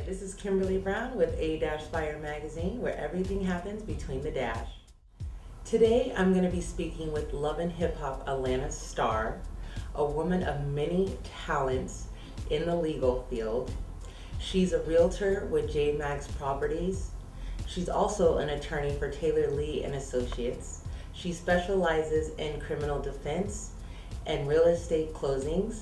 This is Kimberly Brown with A-Spire Magazine, where everything happens between the dash. Today, I'm going to be speaking with Love and Hip Hop Atlanta star, a woman of many talents in the legal field. She's a realtor with J Max Properties. She's also an attorney for Taylor Lee and Associates. She specializes in criminal defense and real estate closings.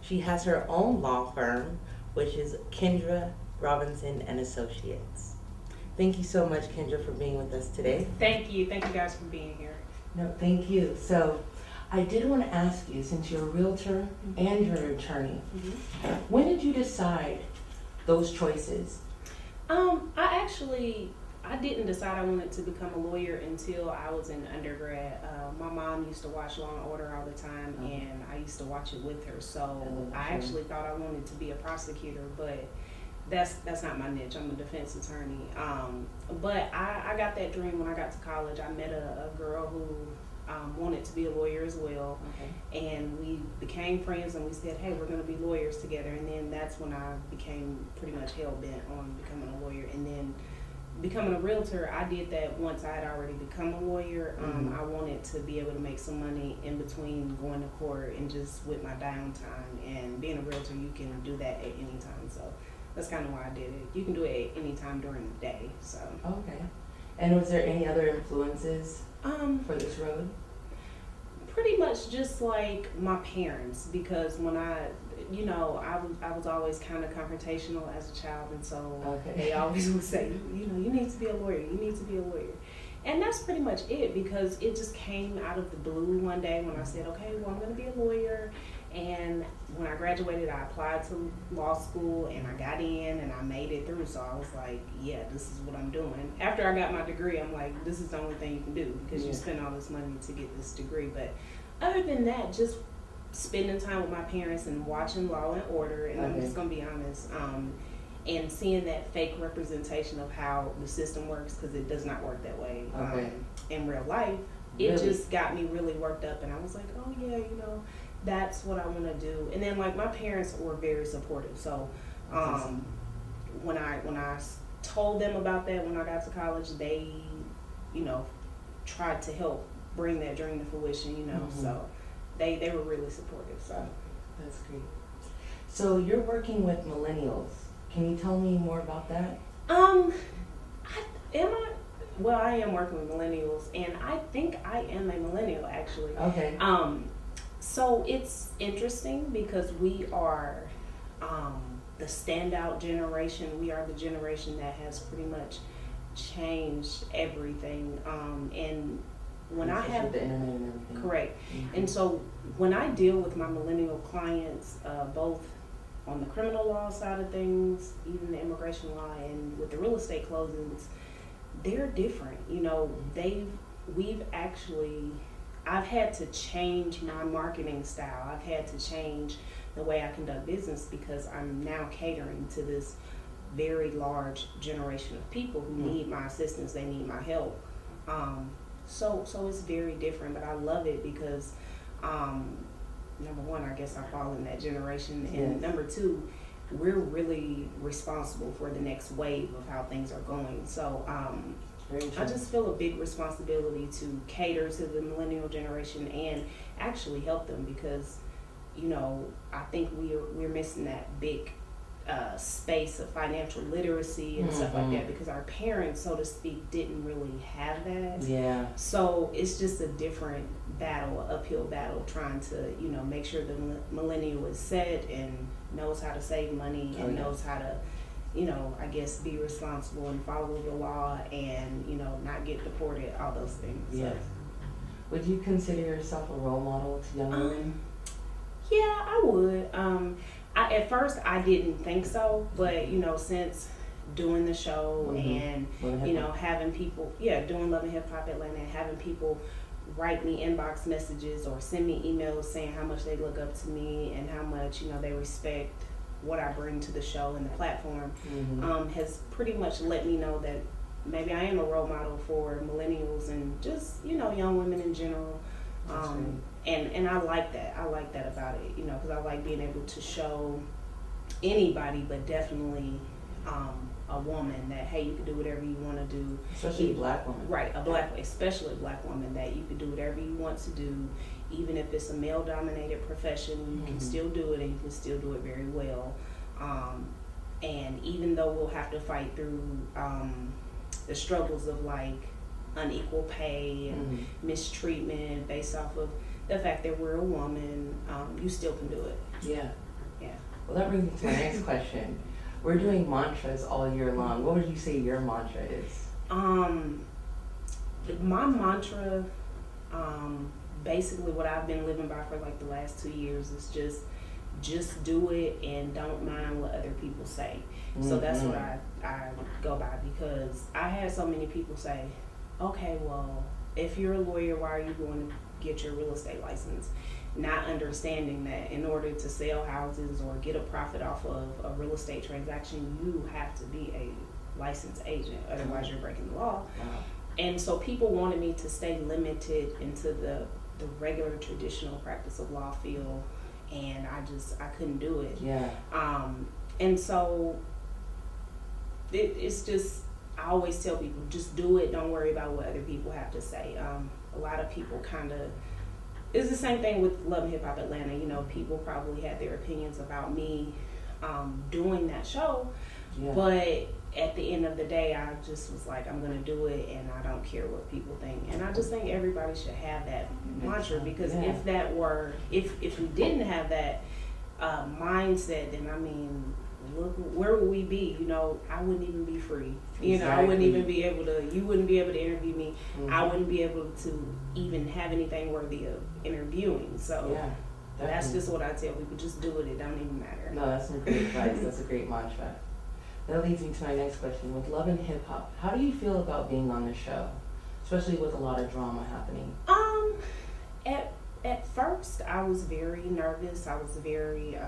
She has her own law firm, which is Kendra Robinson and Associates. Thank you so much, Kendra, for being with us today. Thank you guys for being here. No, thank you. So I did want to ask you, since you're a realtor and you're an attorney, when did you decide those choices? I didn't decide I wanted to become a lawyer until I was in undergrad. My mom used to watch Law and Order all the time, and I used to watch it with her. So I actually thought I wanted to be a prosecutor, but that's not my niche. I'm a defense attorney. But I got that dream when I got to college. I met a girl who wanted to be a lawyer as well, and we became friends, and we said, hey, we're going to be lawyers together. And then that's when I became pretty much hell-bent on becoming a lawyer. And then becoming a realtor, I did that once I had already become a lawyer. I wanted to be able to make some money in between going to court and just with my downtime. And being a realtor, you can do that at any time. So that's kind of why I did it. You can do it at any time during the day. So okay. And was there any other influences for this road? Pretty much just like my parents, because when I was always kind of confrontational as a child, and so they always would say, you need to be a lawyer, you need to be a lawyer. And that's pretty much it, because it just came out of the blue one day when I said, okay, well, I'm going to be a lawyer. And when I graduated, I applied to law school, and I got in, and I made it through. So I was like, yeah, this is what I'm doing. After I got my degree, I'm like, this is the only thing you can do, because you spend all this money to get this degree. But other than that, just spending time with my parents and watching Law and Order, and I'm just going to be honest, and seeing that fake representation of how the system works, because it does not work that way in real life. It just got me really worked up, and I was like, oh yeah, that's what I want to do. And then like my parents were very supportive. So when I told them about that when I got to college, they tried to help bring that dream to fruition. So they were really supportive. So that's great. So you're working with Millennials. Can you tell me more about that? I am working with Millennials, and I think I am a millennial, actually. Okay. So it's interesting because we are the standout generation. We are the generation that has pretty much changed everything. And when I have the internet and everything. Correct. And so when I deal with my millennial clients, both on the criminal law side of things, even the immigration law, and with the real estate closings, they're different. I've had to change my marketing style. I've had to change the way I conduct business, because I'm now catering to this very large generation of people who need my assistance. They need my help. So it's very different, but I love it because, number one, I guess I fall in that generation, and number two, we're really responsible for the next wave of how things are going. So I just feel a big responsibility to cater to the millennial generation and actually help them, because I think we're missing that big space of financial literacy and stuff like that, because our parents, so to speak, didn't really have that. Yeah. So it's just a different battle, uphill battle, trying to make sure the millennial is set and knows how to save money and knows how to I guess be responsible and follow the law and not get deported, all those things. Yes. So. Would you consider yourself a role model to young women? Yeah, I would. At first I didn't think so, but since doing the show and having people doing Love and Hip Hop Atlanta, and having people write me inbox messages or send me emails saying how much they look up to me and how much they respect what I bring to the show and the platform, has pretty much let me know that maybe I am a role model for millennials and just young women in general. And I like that. I like that about it, because I like being able to show anybody, but definitely a woman that, hey, you can do whatever you want to do. Especially a black woman. Right, especially a black woman, that you can do whatever you want to do, even if it's a male-dominated profession, you can still do it, and you can still do it very well. And even though we'll have to fight through the struggles of like unequal pay and mistreatment based off of the fact that we're a woman, you still can do it. Yeah. Yeah. Well, that brings me to my next question. We're doing mantras all year long. What would you say your mantra is? My mantra, basically what I've been living by for like the last 2 years is just do it and don't mind what other people say. So that's what I go by, because I had so many people say, okay, well, if you're a lawyer, why are you going to get your real estate license? Not understanding that in order to sell houses or get a profit off of a real estate transaction, you have to be a licensed agent, otherwise you're breaking the law. And so people wanted me to stay limited into the regular traditional practice of law field, and I couldn't do it. Yeah. And so it's just, I always tell people, just do it, don't worry about what other people have to say. A lot of people kind of, it's the same thing with Love and Hip Hop Atlanta. You know, people probably had their opinions about me doing that show, but at the end of the day, I just was like, I'm going to do it, and I don't care what people think. And I just think everybody should have that mantra, because if that were, if we didn't have that mindset, then I mean, look, where would we be? You know, I wouldn't even be free. You know, I wouldn't even be able to, you wouldn't be able to interview me. I wouldn't be able to even have anything worthy of interviewing. So that's just what I tell people, just do it. It don't even matter. No, that's some great advice. That's a great mantra. That leads me to my next question. With Love and Hip Hop, how do you feel about being on the show, especially with a lot of drama happening? At first, I was very nervous. I was very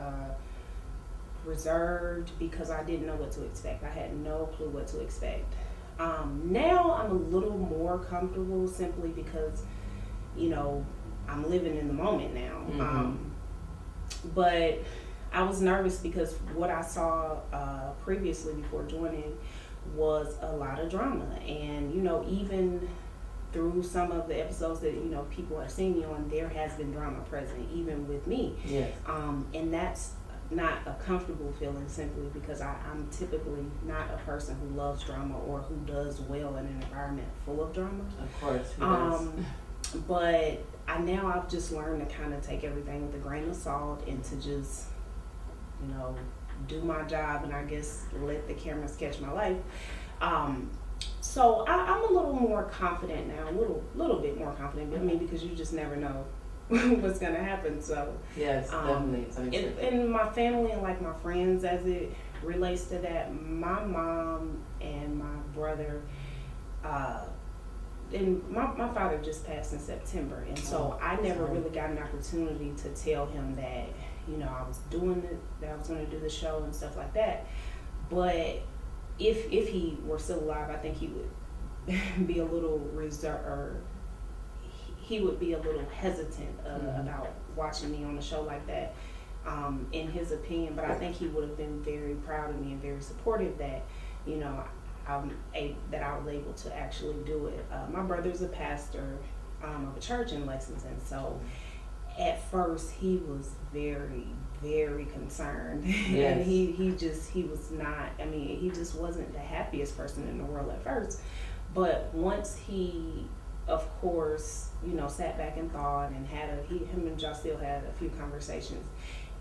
reserved, because I didn't know what to expect. I had no clue what to expect. Now I'm a little more comfortable, simply because, you know, I'm living in the moment now. But I was nervous because what I saw previously before joining was a lot of drama. And, you know, even through some of the episodes that, you know, people have seen me on, there has been drama present, even with me. Yes. And that's not a comfortable feeling, simply because I'm typically not a person who loves drama or who does well in an environment full of drama. Of course, who does? But I've just learned to kind of take everything with a grain of salt, and to just, you know, do my job, and I guess let the cameras catch my life. So I'm a little more confident now, a little bit more confident. I mean, because you just never know what's gonna happen. So yes, definitely. And my family and like my friends, as it relates to that, my mom and my brother, and my father just passed in September, and so I never really got an opportunity to tell him that, you know, I was doing it, that I was going to do the show and stuff like that. But if he were still alive, I think he would be a little reserved, or he would be a little hesitant about watching me on a show like that, in his opinion. But I think he would have been very proud of me and very supportive that, you know, that I was able to actually do it. My brother's a pastor of a church in Lexington, so at first he was very, very concerned. Yes. And he was not, I mean, he just wasn't the happiest person in the world at first. But once he, of course, you know, sat back and thought, and him and Jocelyn had a few conversations,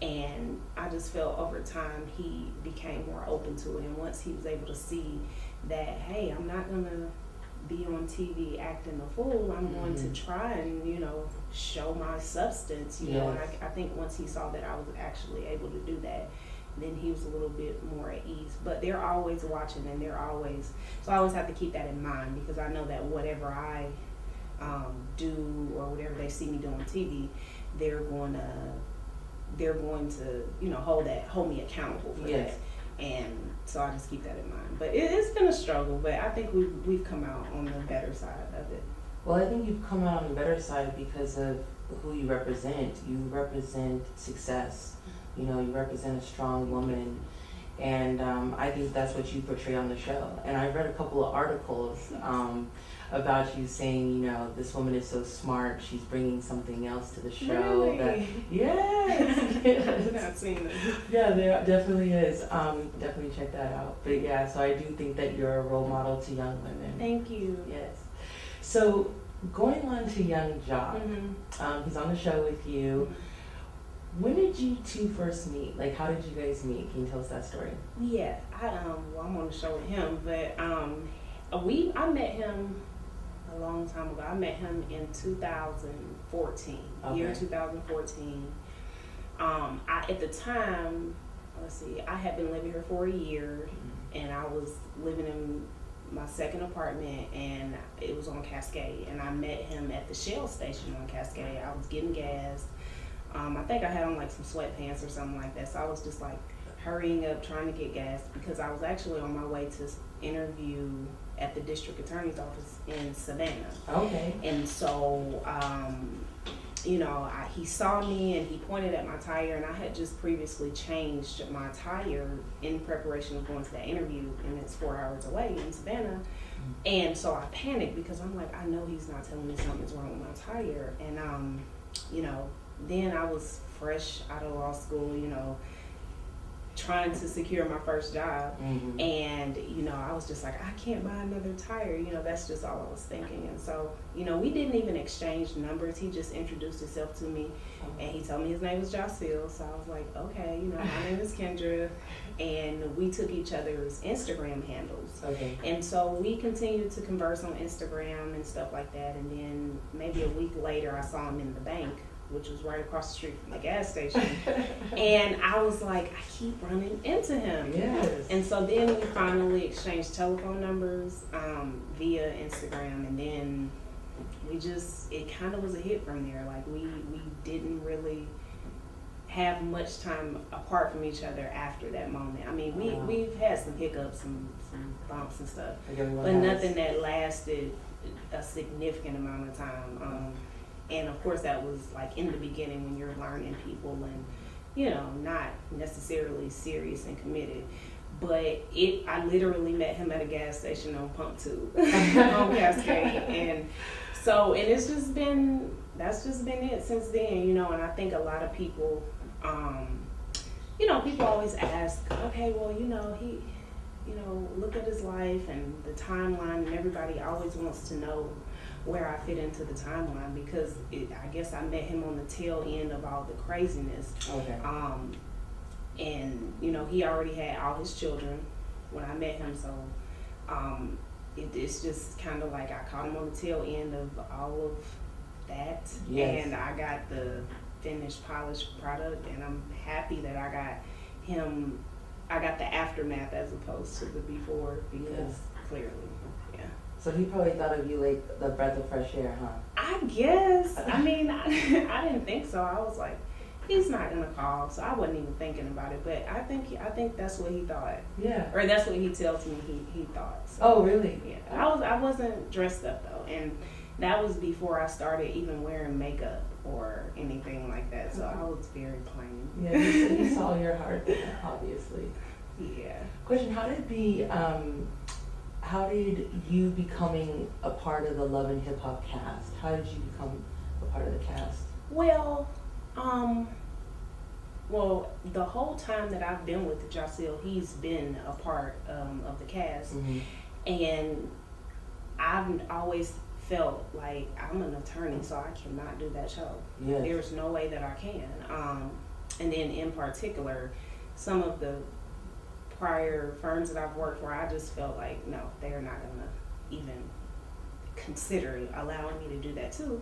and I just felt over time he became more open to it. And once he was able to see that, hey, I'm not gonna be on TV acting a fool, I'm going to try and, you know, show my substance, you know. And I think once he saw that I was actually able to do that, then he was a little bit more at ease. But they're always watching, and so I always have to keep that in mind, because I know that whatever I do, or whatever they see me do on TV, they're going to, you know, hold me accountable for that. And so I just keep that in mind. But it's been a struggle, but I think we've come out on the better side of it. Well, I think you've come out on the better side because of who you represent. You represent success. You know, you represent a strong woman, And I think that's what you portray on the show. And I read a couple of articles about you saying, you know, this woman is so smart, she's bringing something else to the show. Really? That, yes. I've not seen it. Yeah, there definitely is. Definitely check that out. But yeah, so I do think that you're a role model to young women. Thank you. Yes. So going on to YungJoc, he's on the show with you. When did you two first meet? Like, how did you guys meet? Can you tell us that story? Yeah, I'm on the show with him, but I met him a long time ago. I met him in 2014, year 2014. At the time, I had been living here for a year, and I was living in my second apartment, and it was on Cascade, and I met him at the Shell station on Cascade. I was getting gas. I think I had on like some sweatpants or something like that, so I was just like hurrying up trying to get gas because I was actually on my way to interview at the district attorney's office in Savannah. Okay. And so, you know, he saw me and he pointed at my tire, and I had just previously changed my tire in preparation of going to that interview, and it's 4 hours away in Savannah. And so I panicked because I'm like, I know he's not telling me something's wrong with my tire. And, you know, then I was fresh out of law school, you know, trying to secure my first job. And, you know, I was just like, I can't buy another tire. You know, that's just all I was thinking. And so, you know, we didn't even exchange numbers. He just introduced himself to me, and he told me his name was Jocel. So I was like, okay, you know, my name is Kendra. And we took each other's Instagram handles. Okay. And so we continued to converse on Instagram and stuff like that. And then maybe a week later, I saw him in the bank, which was right across the street from the gas station. And I was like, I keep running into him. Yes. And so then we finally exchanged telephone numbers via Instagram, and then it kind of was a hit from there. Like we didn't really have much time apart from each other after that moment. I mean, we've had some hiccups, some bumps and stuff, but nothing that lasted a significant amount of time. And of course that was like in the beginning when you're learning people and, you know, not necessarily serious and committed. But I literally met him at a gas station on Pump 2 on Cascade. And it's just been, that's just been it since then, you know. And I think a lot of people, you know, people always ask, okay, well, you know, he, you know, look at his life and the timeline, and everybody always wants to know where I fit into the timeline because I guess I met him on the tail end of all the craziness. Okay. And, you know, he already had all his children when I met him, so it's just kind of like I caught him on the tail end of all of that. Yes. And I got the finished, polished product, and I'm happy that I got the aftermath as opposed to the before because clearly. So he probably thought of you like the breath of fresh air, huh? I guess. I mean, I didn't think so. I was like, he's not gonna call, so I wasn't even thinking about it. But I think that's what he thought. Yeah. Or that's what he tells me he thought. So, oh, really? Yeah. I wasn't dressed up though, and that was before I started even wearing makeup or anything like that. So I was very plain. Yeah, he saw your heart, obviously. Yeah. Question: How did you becoming a part of the Love and Hip Hop cast? How did you become a part of the cast? Well, the whole time that I've been with Jocel, he's been a part of the cast. And I've always felt like I'm an attorney, so I cannot do that show. Yes. There's no way that I can. And then in particular, some of the prior firms that I've worked for, I just felt like, no, they're not gonna even consider allowing me to do that too.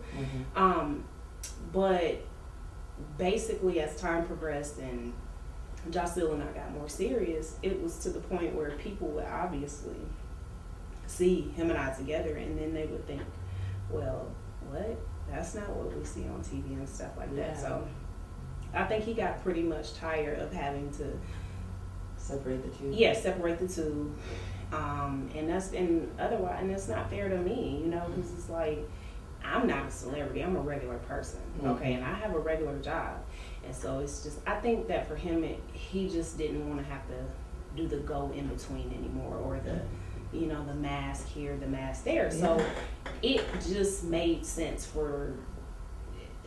But basically as time progressed and Jocel and I got more serious, it was to the point where people would obviously see him and I together, and then they would think, well, what? That's not what we see on TV and stuff like that. So I think he got pretty much tired of having to separate the two. Yeah, separate the two. And it's not fair to me, you know, because it's like, I'm not a celebrity, I'm a regular person, okay, and I have a regular job. And so it's just, I think that for him, he just didn't want to have to do the go in between anymore, or the, you know, the mask here, the mask there. So it just made sense for,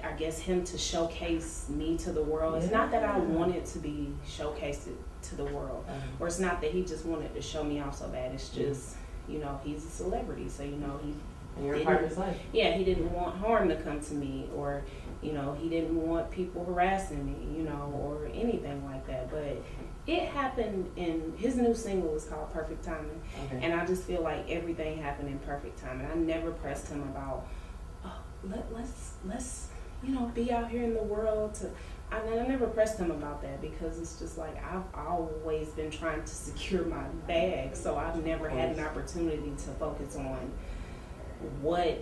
I guess, him to showcase me to the world. It's not that I wanted to be showcased to the world, or it's not that he just wanted to show me off so bad. It's just, you know, he's a celebrity, so, you know, and you're a part of his life. Yeah, he didn't want harm to come to me, or, you know, he didn't want people harassing me, you know, or anything like that. But it happened his new single is called Perfect Timing. And I just feel like everything happened in perfect timing. I never pressed him about, oh, let's you know, be out here in the world I never pressed him about that, because it's just like I've always been trying to secure my bag, so I've never had an opportunity to focus on what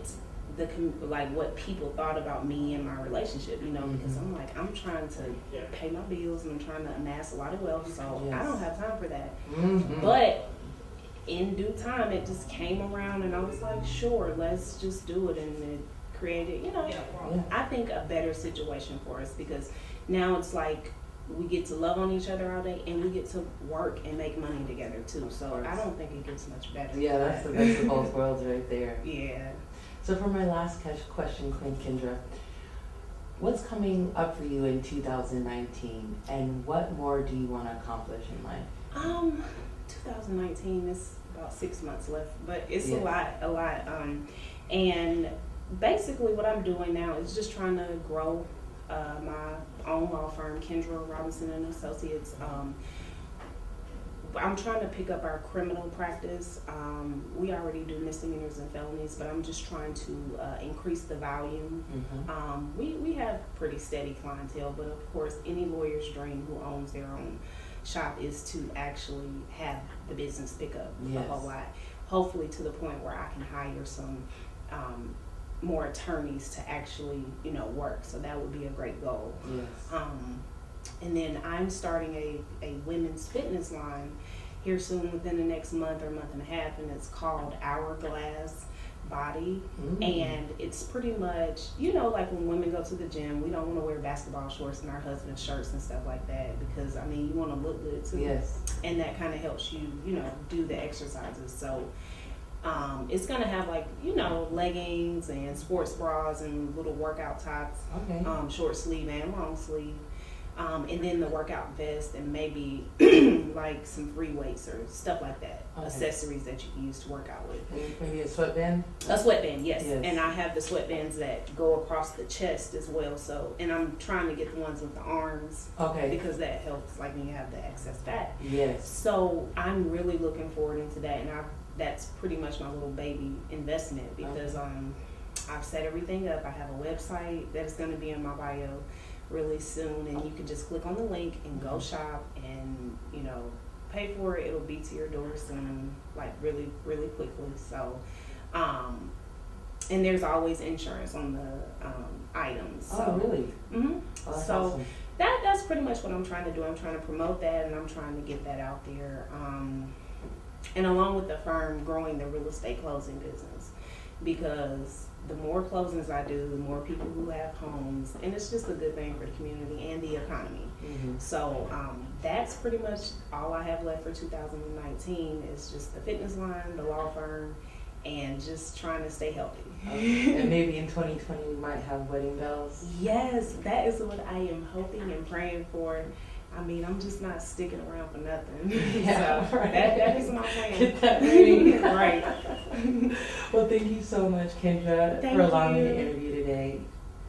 people thought about me and my relationship, you know, because I'm like, I'm trying to pay my bills and I'm trying to amass a lot of wealth, so I don't have time for that. But in due time, it just came around, and I was like, sure, let's just do it, and it created, you know, I think a better situation for us, because now it's like we get to love on each other all day, and we get to work and make money together too. So I don't think it gets much better. Yeah, that's the best of both worlds right there. Yeah. So for my last question, Queen Kendra, what's coming up for you in 2019, and what more do you want to accomplish in life? 2019 is about 6 months left, but it's a lot. And basically what I'm doing now is just trying to grow my own law firm, Kendra Robinson Esq. I'm trying to pick up our criminal practice. We already do misdemeanors and felonies, but I'm just trying to increase the volume. We have pretty steady clientele, but of course any lawyer's dream who owns their own shop is to actually have the business pick up a whole lot. Hopefully to the point where I can hire some more attorneys to actually, you know, work. So that would be a great goal. And then I'm starting a women's fitness line here soon, within the next month or month and a half, and it's called Hourglass Body. And it's pretty much, you know, like when women go to the gym, we don't want to wear basketball shorts and our husband's shirts and stuff like that, because I mean, you want to look good too. And that kind of helps you, you know, do the exercises. So it's gonna have, like, you know, leggings and sports bras and little workout tops, short sleeve and long sleeve, and then the workout vest, and maybe like some free weights or stuff like that, accessories that you can use to work out with. Maybe a sweatband? A sweatband, yes. And I have the sweatbands that go across the chest as well. So, and I'm trying to get the ones with the arms, because that helps, like when you have the excess fat. So I'm really looking forward into that, and that's pretty much my little baby investment, because I've set everything up. I have a website that's going to be in my bio really soon, and you can just click on the link and go shop and, you know, pay for it. It'll be to your door soon, like really, really quickly. So, and there's always insurance on the items. So, really? So awesome. That's pretty much what I'm trying to do. I'm trying to promote that, and I'm trying to get that out there. And along with the firm, growing the real estate closing business, because the more closings I do, the more people who have homes, and it's just a good thing for the community and the economy. So that's pretty much all I have left for 2019 is just the fitness line, the law firm, and just trying to stay healthy. And maybe in 2020 we might have wedding bells. Yes, that is what I am hoping and praying for. I mean, I'm just not sticking around for nothing. So that is my plan. Get that ready. Right. Well, thank you so much, Kendra, for allowing me to interview today.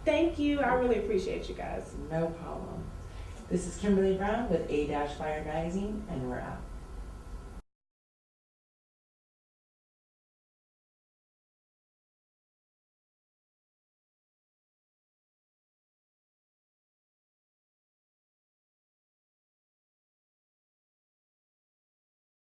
Thank you. I really appreciate you guys. No problem. This is Kimberly Brown with A-Spire Magazine, and we're out.